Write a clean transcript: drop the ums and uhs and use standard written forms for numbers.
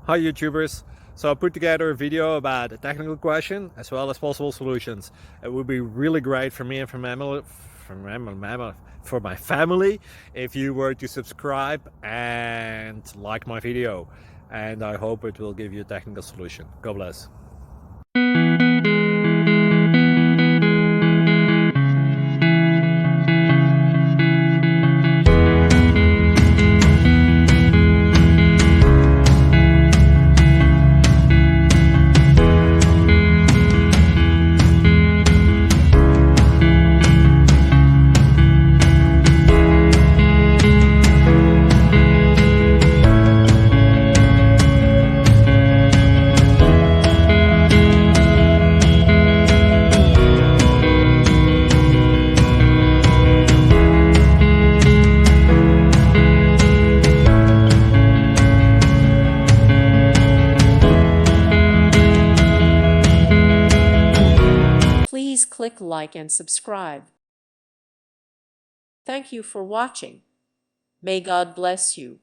Hi YouTubers. So I put together a video about a technical question as well as possible solutions. It would be really great for me and for my family if you were to subscribe and like my video. And I hope it will give you a technical solution. God bless. Please click like and subscribe. Thank you for watching. May God bless you.